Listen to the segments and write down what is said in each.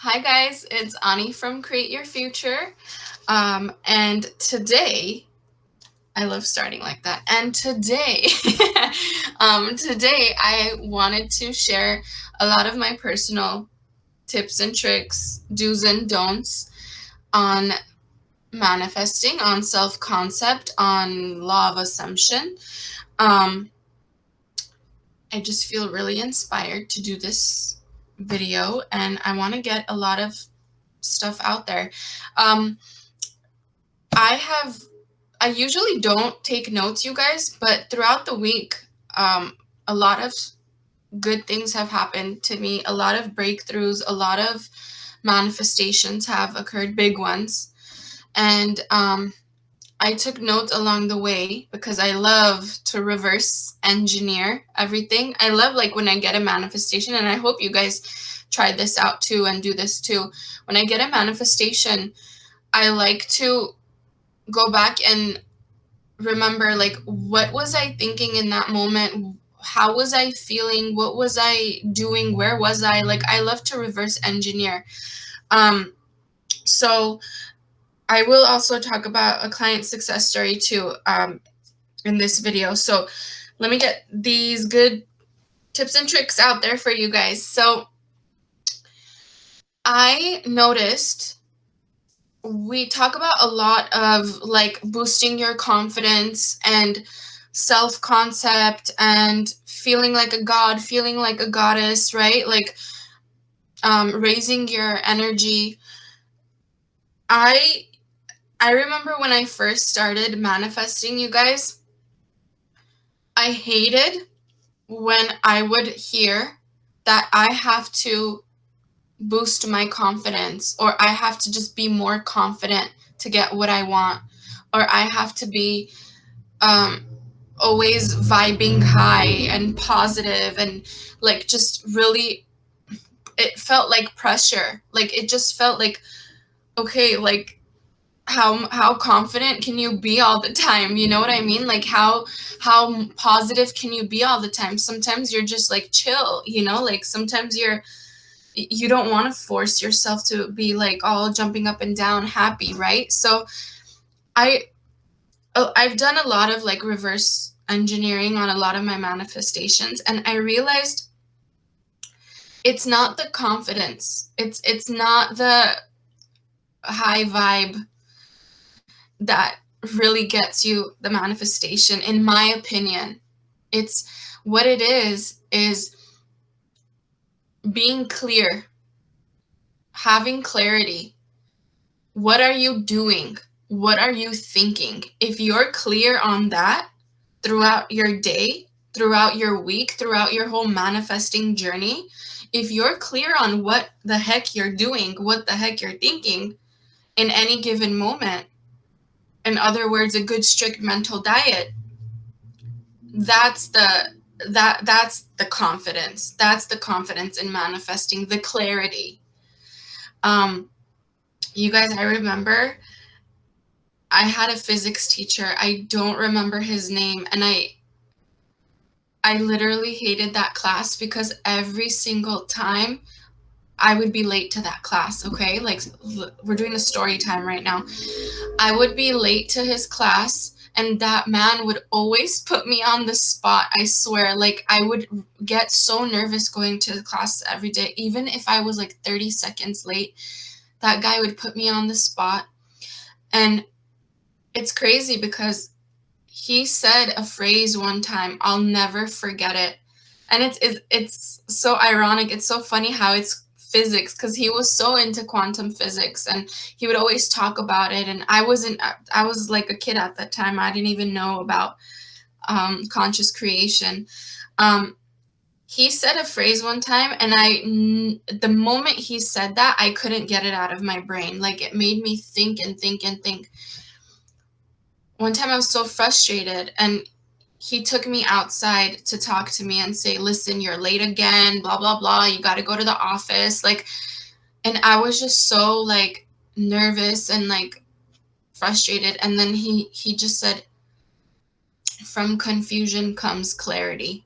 Hi guys, it's Ani from Create Your Future. And today, I love starting like that. And today, today I wanted to share a lot of my personal tips and tricks, do's and don'ts on manifesting, on self-concept, on law of assumption. Um, I just feel really inspired to do this video, and I want to get a lot of stuff out there. Um, I usually don't take notes, you guys, but throughout the week, a lot of good things have happened to me. A lot of breakthroughs, a lot of manifestations have occurred, big ones. And I took notes along the way because I love to reverse engineer everything. I love like when I get a manifestation, and I hope you guys try this out too and do this too. When I get a manifestation, I like to go back and remember, like, what was I thinking in that moment? How was I feeling? What was I doing? Where was I? Like, I love to reverse engineer. So I will also talk about a client success story too in this video. So let me get these good tips and tricks out there for you guys. So I noticed we talk about a lot of like boosting your confidence and self-concept and feeling like a god, feeling like a goddess, right? Like raising your energy. I remember when I first started manifesting, you guys, I hated when I would hear that I have to boost my confidence, or I have to just be more confident to get what I want, or I have to be always vibing high and positive, and like just really, it felt like pressure. Like it just felt like, okay, like how confident can you be all the time? You know what I mean? Like how positive can you be all the time? Sometimes you're just like chill, you know, like sometimes you don't want to force yourself to be like all jumping up and down happy, right? So I I've done a lot of like reverse engineering on a lot of my manifestations, and I realized it's not the confidence. It's not the high vibe that really gets you the manifestation, in my opinion. It's what it is being clear, having clarity. What are you doing? What are you thinking? If you're clear on that throughout your day, throughout your week, throughout your whole manifesting journey, if you're clear on what the heck you're doing, what the heck you're thinking in any given moment, in other words, a good strict mental diet, that's the confidence. That's the confidence in manifesting, the clarity. You guys, I remember I had a physics teacher. I don't remember his name, and I literally hated that class because every single time I would be late to that class, okay? Like, we're doing a story time right now. I would be late to his class, and that man would always put me on the spot, I swear. Like, I would get so nervous going to class every day. Even if I was like 30 seconds late, that guy would put me on the spot. And it's crazy because he said a phrase one time, I'll never forget it. And it's so ironic. It's so funny how it's physics, because he was so into quantum physics and he would always talk about it. And I was like a kid at that time. I didn't even know about conscious creation. He said a phrase one time, and the moment he said that, I couldn't get it out of my brain. Like, it made me think and think and think. One time I was so frustrated, and he took me outside to talk to me and say, listen, you're late again, blah, blah, blah. You got to go to the office. Like, and I was just so like nervous and like frustrated. And then he just said, from confusion comes clarity.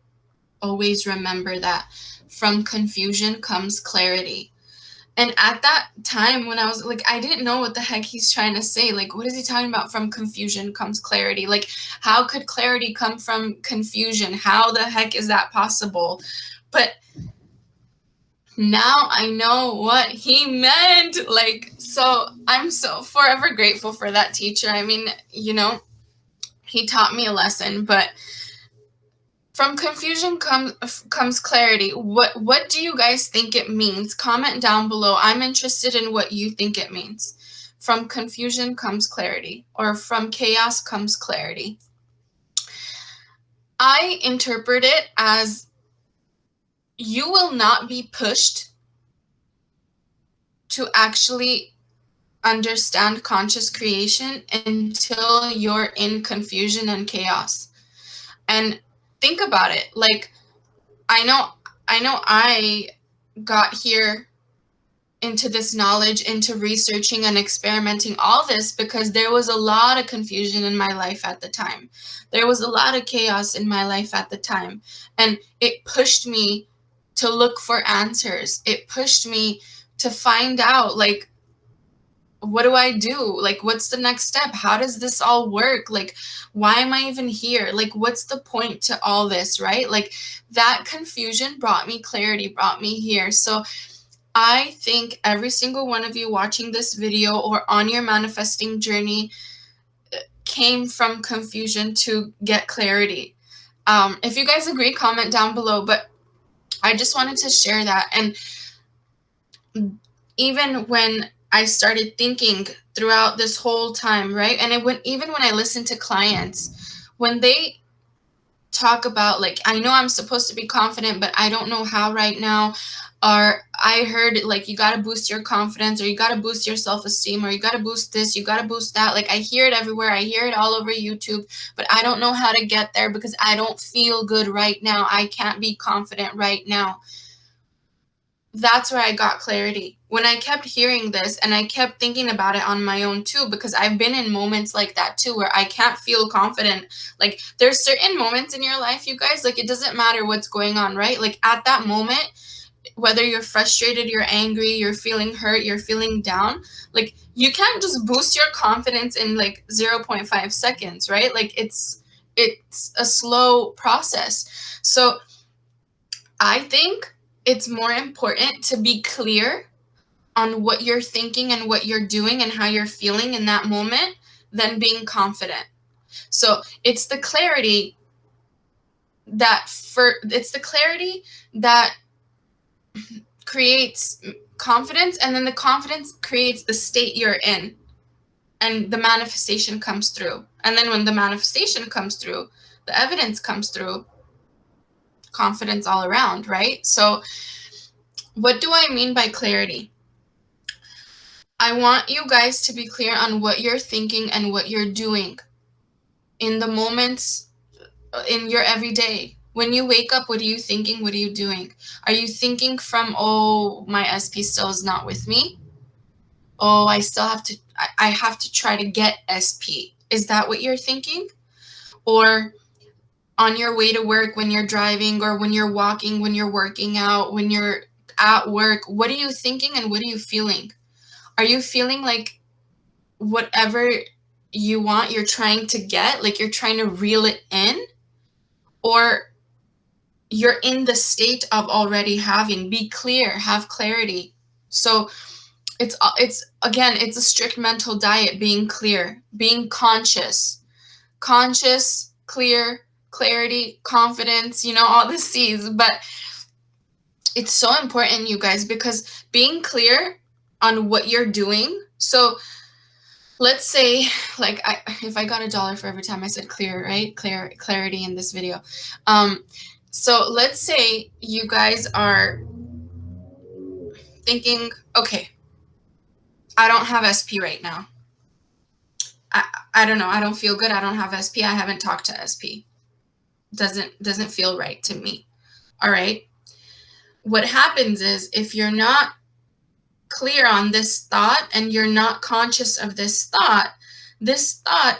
Always remember that. From confusion comes clarity. And at that time when I was like, I didn't know what the heck he's trying to say. Like, what is he talking about? From confusion comes clarity. Like, how could clarity come from confusion? How the heck is that possible? But now I know what he meant. Like, so I'm so forever grateful for that teacher. I mean, you know, he taught me a lesson, but from confusion comes clarity. What do you guys think it means? Comment down below. I'm interested in what you think it means. From confusion comes clarity, or from chaos comes clarity. I interpret it as you will not be pushed to actually understand conscious creation until you're in confusion and chaos. And think about it. Like, I know I got here into this knowledge, into researching and experimenting, all this because there was a lot of confusion in my life at the time. There was a lot of chaos in my life at the time. And it pushed me to look for answers. It pushed me to find out, like, what do I do? Like, what's the next step? How does this all work? Like, why am I even here? Like, what's the point to all this, right? Like, that confusion brought me clarity, brought me here. So I think every single one of you watching this video or on your manifesting journey came from confusion to get clarity. If you guys agree, comment down below. But I just wanted to share that. And even when I started thinking throughout this whole time, right? And even when I listen to clients, when they talk about, like, I know I'm supposed to be confident, but I don't know how right now. Or I heard, like, you got to boost your confidence, or you got to boost your self-esteem, or you got to boost this, you got to boost that. Like, I hear it everywhere. I hear it all over YouTube, but I don't know how to get there because I don't feel good right now. I can't be confident right now. That's where I got clarity. When I kept hearing this and I kept thinking about it on my own too, because I've been in moments like that too, where I can't feel confident. Like, there's certain moments in your life, you guys, like, it doesn't matter what's going on, right? Like, at that moment, whether you're frustrated, you're angry, you're feeling hurt, you're feeling down, like, you can't just boost your confidence in like 0.5 seconds, right? Like, it's a slow process. So I think it's more important to be clear on what you're thinking and what you're doing and how you're feeling in that moment than being confident. So it's the clarity that creates confidence, and then the confidence creates the state you're in, and the manifestation comes through. And then when the manifestation comes through, the evidence comes through, confidence all around, right? So what do I mean by clarity? I want you guys to be clear on what you're thinking and what you're doing in the moments in your everyday. When you wake up, what are you thinking? What are you doing? Are you thinking from, oh, my SP still is not with me? Oh, I have to try to get SP. Is that what you're thinking? Or on your way to work, when you're driving, or when you're walking, when you're working out, when you're at work, what are you thinking and what are you feeling? Are you feeling like whatever you want, you're trying to get, like you're trying to reel it in? Or you're in the state of already having? Be clear, have clarity. So it's again, it's a strict mental diet, being clear, being conscious, clear, clarity, confidence, all the C's. But it's so important, you guys, because being clear on what you're doing. So let's say, like, if I got $1 for every time I said clear, right? Clarity in this video. So let's say you guys are thinking, okay, I don't have SP right now. I don't know. I don't feel good. I don't have SP. I haven't talked to SP. Doesn't feel right to me. All right. What happens is, if you're not clear on this thought and you're not conscious of this thought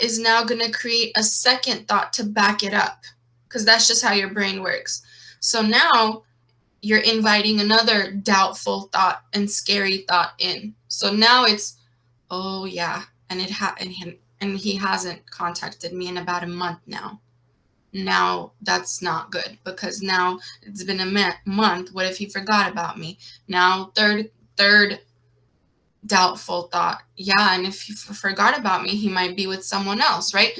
is now going to create a second thought to back it up, because that's just how your brain works. So now you're inviting another doubtful thought and scary thought in. So now it's, oh yeah, and he hasn't contacted me in about a month now. Now that's not good, because now it's been a month. What if he forgot about me? Now third doubtful thought. Yeah, and if he forgot about me, he might be with someone else, right?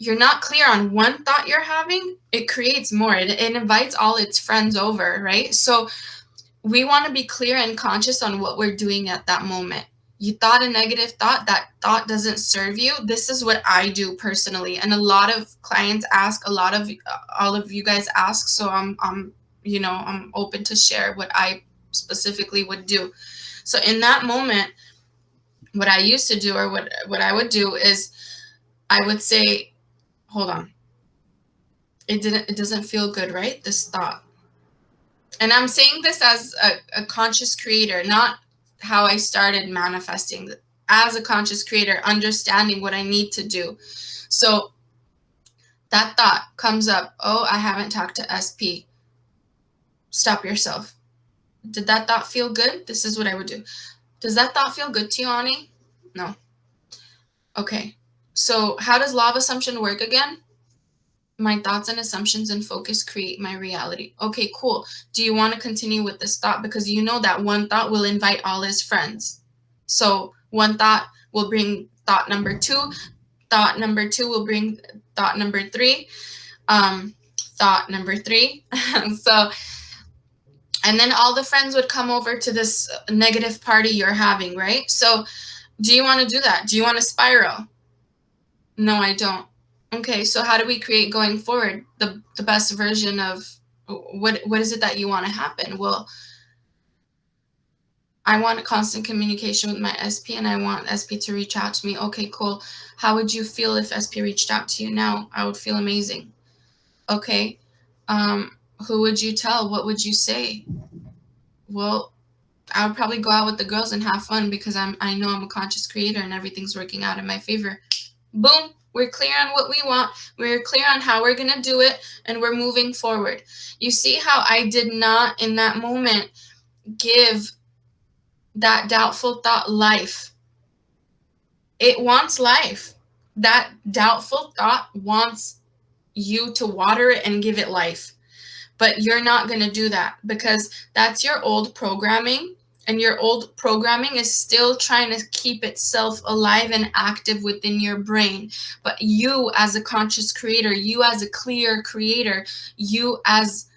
You're not clear on one thought you're having, it creates more. It invites all its friends over, right? So we want to be clear and conscious on what we're doing at that moment. You thought a negative thought, that thought doesn't serve you. This is what I do personally, and a lot of clients ask, all of you guys ask, so I'm open to share what I specifically would do. So in that moment, what I used to do, or what I would do, is I would say, hold on, it doesn't feel good, right? This thought. And I'm saying this as a conscious creator, not how I started manifesting. As a conscious creator, understanding what I need to do. So that thought comes up, oh, I haven't talked to SP. Stop yourself. Did that thought feel good? This is what I would do. Does that thought feel good to you, Ani? No. Okay. So how does law of assumption work again? My thoughts and assumptions and focus create my reality. Okay, cool. Do you want to continue with this thought? Because you know that one thought will invite all his friends. So one thought will bring thought number 2. Thought number 2 will bring thought number 3. Thought number 3. So, and then all the friends would come over to this negative party you're having, right? So do you want to do that? Do you want to spiral? No, I don't. Okay, so how do we create going forward the best version of what is it that you want to happen? Well, I want a constant communication with my SP, and I want SP to reach out to me. Okay, cool. How would you feel if SP reached out to you now? I would feel amazing. Okay. Who would you tell? What would you say? Well, I would probably go out with the girls and have fun, because I know I'm a conscious creator and everything's working out in my favor. Boom. We're clear on what we want. We're clear on how we're going to do it, and we're moving forward. You see how I did not in that moment give that doubtful thought life. It wants life. That doubtful thought wants you to water it and give it life. But you're not going to do that, because that's your old programming. And your old programming is still trying to keep itself alive and active within your brain. But you as a conscious creator, you as a clear creator, you as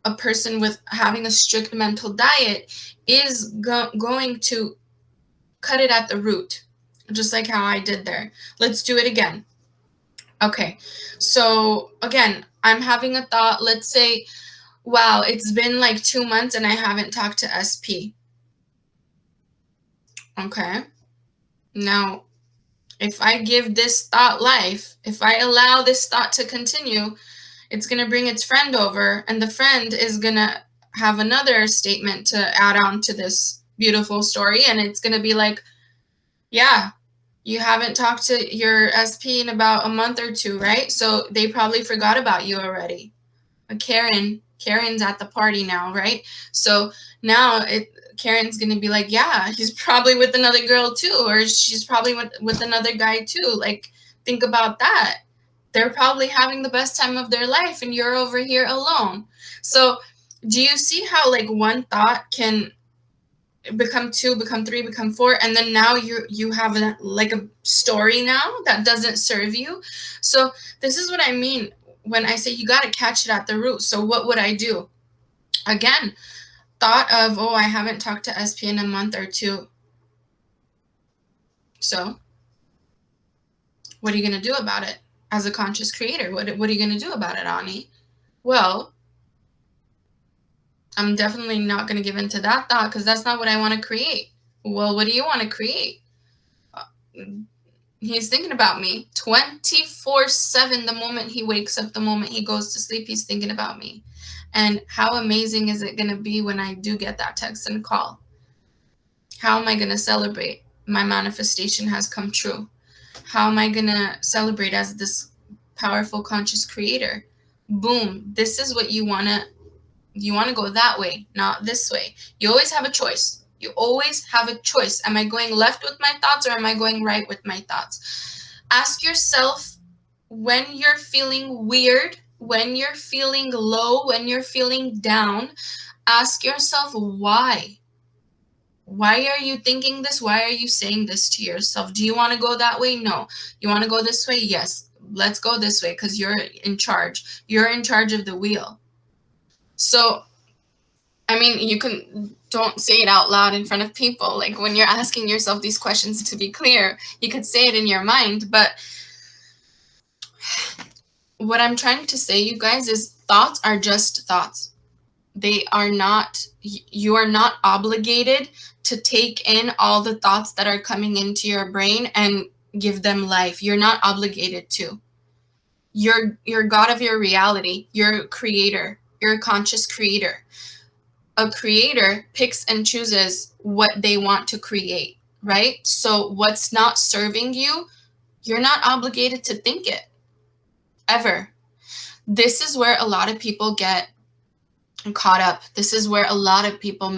a person with having a strict mental diet is going to cut it at the root, just like how I did there. Let's do it again. Okay, so again, I'm having a thought. Let's say, wow, it's been like 2 months and I haven't talked to SP. Okay. Now, if I give this thought life, if I allow this thought to continue, it's going to bring its friend over, and the friend is going to have another statement to add on to this beautiful story. And it's going to be like, yeah, you haven't talked to your SP in about a month or 2, right? So they probably forgot about you already. Karen's at the party now, right? So now Karen's going to be like, yeah, he's probably with another girl too, or she's probably with another guy too. Like, think about that. They're probably having the best time of their life, and you're over here alone. So do you see how like one thought can become 2, become 3, become 4, and then now you have a story now that doesn't serve you? So this is what I mean when I say you got to catch it at the root. So what would I do? Again, thought of, oh, I haven't talked to SP in a month or 2. So what are you going to do about it as a conscious creator? What are you going to do about it, Ani? Well, I'm definitely not going to give in to that thought, because that's not what I want to create. Well, what do you want to create? He's thinking about me 24/7. The moment he wakes up, the moment he goes to sleep, he's thinking about me. And how amazing is it going to be when I do get that text and call? How am I going to celebrate? My manifestation has come true. How am I going to celebrate as this powerful conscious creator? Boom. This is what you want to You want to go that way, not this way. You always have a choice. You always have a choice. Am I going left with my thoughts or am I going right with my thoughts? Ask yourself, when you're feeling weird, when you're feeling low, when you're feeling down, ask yourself why. Why are you thinking this? Why are you saying this to yourself? Do you want to go that way? No. You want to go this way? Yes. Let's go this way because you're in charge. You're in charge of the wheel. So, I mean, you don't say it out loud in front of people. Like when you're asking yourself these questions, to be clear, you could say it in your mind. But what I'm trying to say, you guys, is thoughts are just thoughts. They are not, you are not obligated to take in all the thoughts that are coming into your brain and give them life. You're not obligated to. You're God of your reality. You're a creator. You're a conscious creator. A creator picks and chooses what they want to create, right? So what's not serving you, you're not obligated to think it, ever. This is where a lot of people get caught up. This is where a lot of people,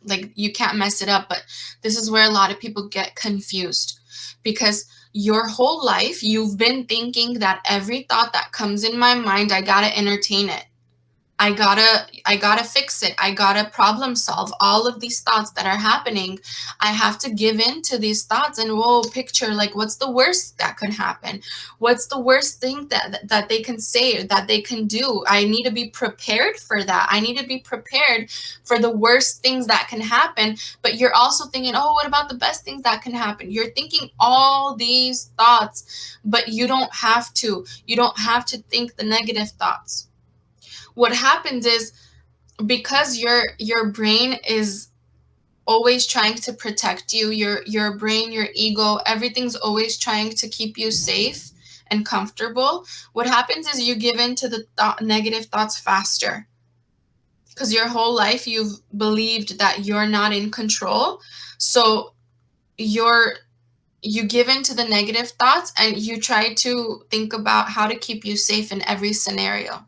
like, you can't mess it up, but this is where a lot of people get confused, because your whole life you've been thinking that every thought that comes in my mind, I gotta entertain it. I gotta fix it. I gotta problem solve all of these thoughts that are happening. I have to give in to these thoughts and picture, like, what's the worst that could happen? What's the worst thing that they can say, that they can do? I need to be prepared for that. I need to be prepared for the worst things that can happen. But you're also thinking, oh, what about the best things that can happen? You're thinking all these thoughts, but you don't have to. You don't have to think the negative thoughts. What happens is, because your brain is always trying to protect you, your brain, your ego, everything's always trying to keep you safe and comfortable. What happens is you give in to the negative thoughts faster, because your whole life you've believed that you're not in control. So you give in to the negative thoughts and you try to think about how to keep you safe in every scenario.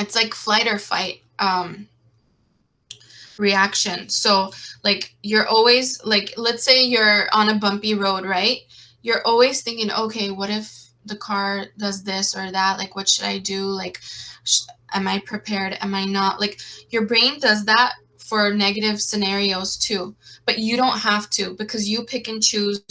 It's like flight or fight reaction. So, like, you're always, like, let's say you're on a bumpy road, right? You're always thinking, okay, what if the car does this or that? Like, what should I do? Like, am I prepared? Am I not? Like, your brain does that for negative scenarios too, but you don't have to, because you pick and choose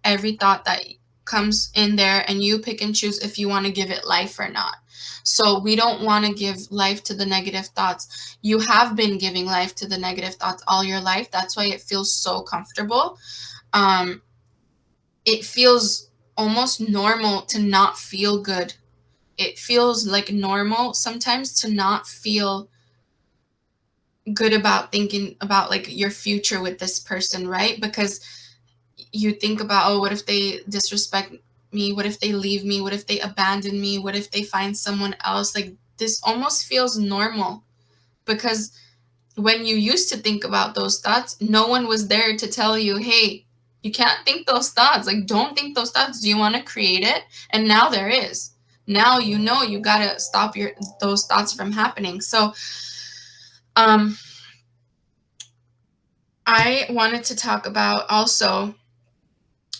every thought that comes in there, and you pick and choose if you want to give it life or not. So we don't want to give life to the negative thoughts. You have been giving life to the negative thoughts all your life. That's why it feels so comfortable. It feels almost normal to not feel good. It feels like normal sometimes to not feel good about thinking about, like, your future with this person, right? Because you think about, oh, what if they disrespect me? What if they leave me? What if they abandon me? What if they find someone else? Like, this almost feels normal, because when you used to think about those thoughts, no one was there to tell you, hey, you can't think those thoughts. Like, don't think those thoughts. Do you want to create it? And now there is. Now you know you got to stop those thoughts from happening. So I wanted to talk about also,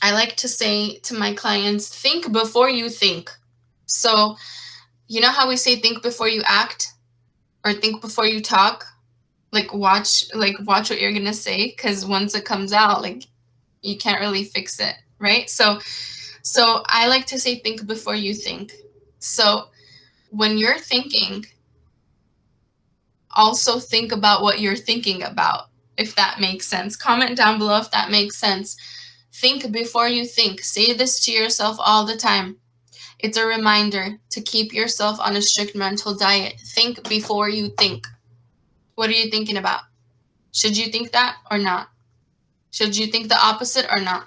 I like to say to my clients, think before you think. So, you know how we say think before you act, or think before you talk? Like, watch what you're going to say, cuz once it comes out, like, you can't really fix it, right? So I like to say think before you think. So, when you're thinking, also think about what you're thinking about, if that makes sense. Comment down below if that makes sense. Think before you think. Say this to yourself all the time. It's a reminder to keep yourself on a strict mental diet. Think before you think. What are you thinking about? Should you think that or not? Should you think the opposite or not?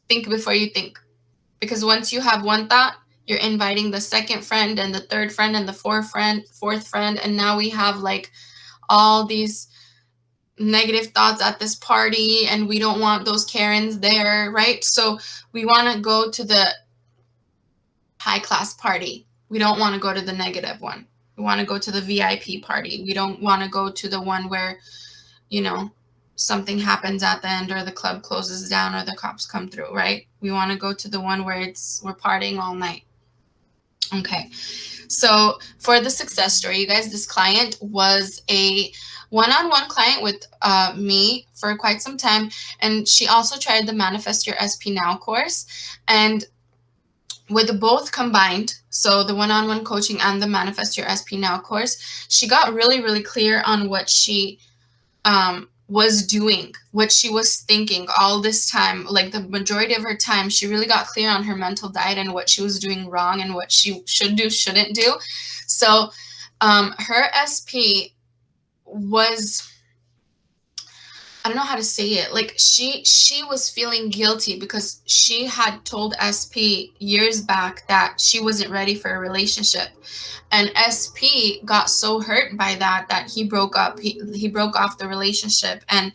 Think before you think. Because once you have one thought, you're inviting the second friend and the third friend and the fourth friend, and now we have, like, all these negative thoughts at this party, and we don't want those Karens there, right? So we want to go to the high class party. We don't want to go to the negative one. want to go to the VIP party. We don't want to go to the one where, you know, something happens at the end, or the club closes down, or the cops come through, right? We want to go to the one where we're partying all night. Okay. So for the success story, you guys, this client was a one-on-one client with me for quite some time. And she also tried the Manifest Your SP Now course. And with both combined, so the one-on-one coaching and the Manifest Your SP Now course, she got really, really clear on what she was doing, what she was thinking all this time. Like the majority of her time, she really got clear on her mental diet and what she was doing wrong and what she should do, shouldn't do. So her SP was, I don't know how to say it. Like she was feeling guilty because she had told SP years back that she wasn't ready for a relationship. And SP got so hurt by that he broke up. He broke off the relationship, and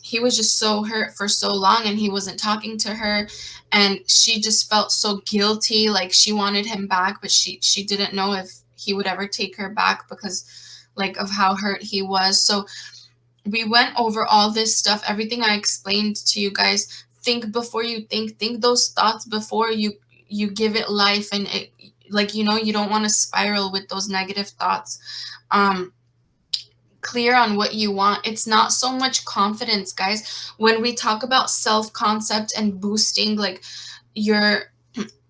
he was just so hurt for so long, and he wasn't talking to her, and she just felt so guilty. Like she wanted him back, but she didn't know if he would ever take her back because like of how hurt he was. So we went over all this stuff, everything I explained to you guys. Think before you think those thoughts before you give it life. And it, like, you know, you don't want to spiral with those negative thoughts. Clear on what you want. It's not so much confidence, guys. When we talk about self-concept and boosting like your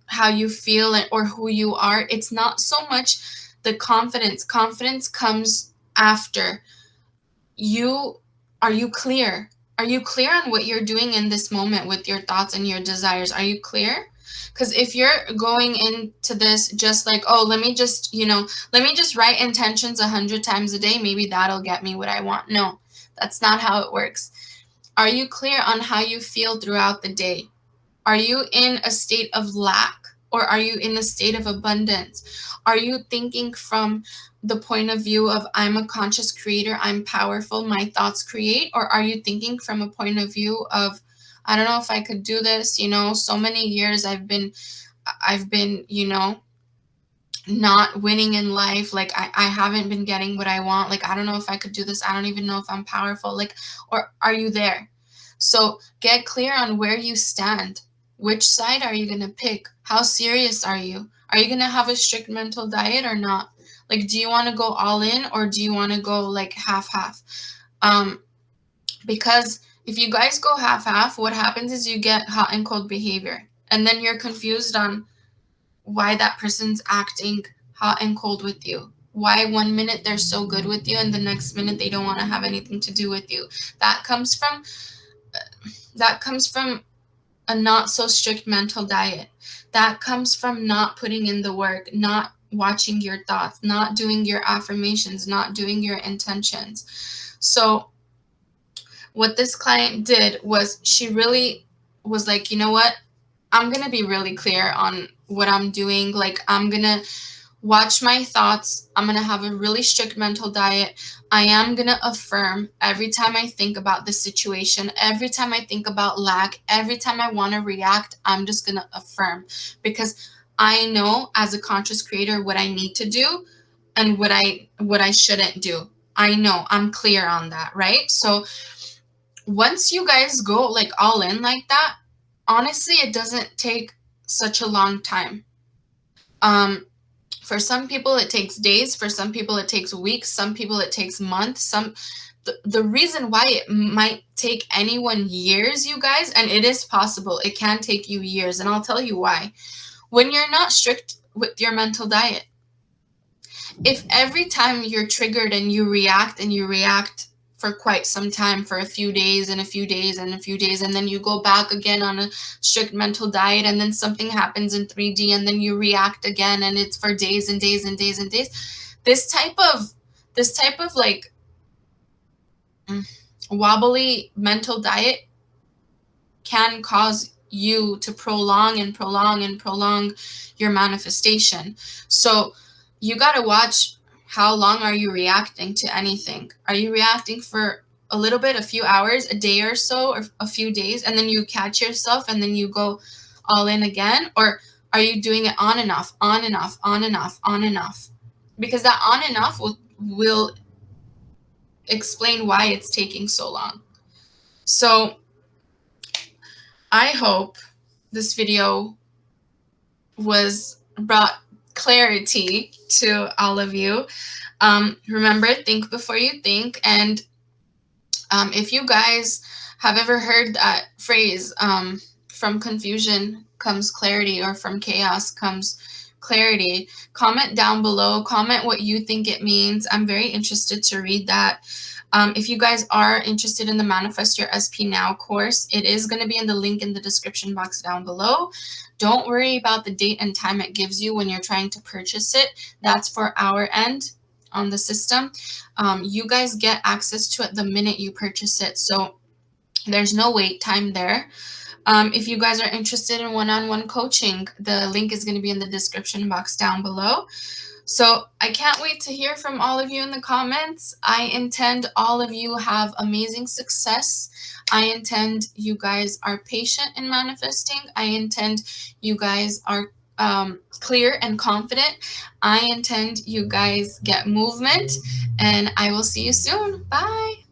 how you feel or who you are, it's not so much the confidence. Confidence comes after. Are you clear? Are you clear on what you're doing in this moment with your thoughts and your desires? Are you clear? Because if you're going into this just like, oh, let me just write intentions 100 times a day, maybe that'll get me what I want. No, that's not how it works. Are you clear on how you feel throughout the day? Are you in a state of lack, or are you in a state of abundance? Are you thinking from the point of view of I'm a conscious creator, I'm powerful, my thoughts create? Or are you thinking from a point of view of, I don't know if I could do this, you know, so many years I've been, you know, not winning in life. Like I haven't been getting what I want. Like, I don't know if I could do this. I don't even know if I'm powerful. Like, or are you there? So get clear on where you stand. Which side are you going to pick? How serious are you? Are you going to have a strict mental diet or not? Like, do you want to go all in, or do you want to go like half-half? Because if you guys go half-half, what happens is you get hot and cold behavior. And then you're confused on why that person's acting hot and cold with you. Why 1 minute they're so good with you and the next minute they don't want to have anything to do with you. That comes from a not so strict mental diet. That comes from not putting in the work, not watching your thoughts, not doing your affirmations, not doing your intentions. So what this client did was she really was like, you know what? I'm going to be really clear on what I'm doing. Like, I'm going to watch my thoughts. I'm going to have a really strict mental diet. I am going to affirm every time I think about the situation, every time I think about lack, every time I want to react, I'm just going to affirm, because I know as a conscious creator what I need to do and what I shouldn't do. I know, I'm clear on that, right? So once you guys go like all in like that, honestly, it doesn't take such a long time. For some people, it takes days. For some people, it takes weeks. Some people, it takes months. The reason why it might take anyone years, you guys, and it is possible, it can take you years, and I'll tell you why. When you're not strict with your mental diet, if every time you're triggered and you react for quite some time, for a few days and a few days and a few days, and then you go back again on a strict mental diet, and then something happens in 3D, and then you react again, and it's for days and days and days and days. This type of like wobbly mental diet can cause you to prolong your manifestation. So you got to watch, how long are you reacting to anything? Are you reacting for a little bit, a few hours, a day or so, or a few days, and then you catch yourself and then you go all in again? Or are you doing it on and off, on and off, on and off, on and off? because that on and off will explain why it's taking so long. So I hope this video was brought clarity to all of you. Remember, think before you think. And if you guys have ever heard that phrase, from confusion comes clarity, or from chaos comes clarity, comment down below. Comment what you think it means. I'm very interested to read that. If you guys are interested in the Manifest Your SP Now course, it is going to be in the link in the description box down below. Don't worry about the date and time it gives you when you're trying to purchase it. That's for our end on the system. You guys get access to it the minute you purchase it. So there's no wait time there. If you guys are interested in one-on-one coaching, the link is going to be in the description box down below. So I can't wait to hear from all of you in the comments. I intend all of you have amazing success. I intend you guys are patient in manifesting. I intend you guys are clear and confident. I intend you guys get movement, and I will see you soon. Bye.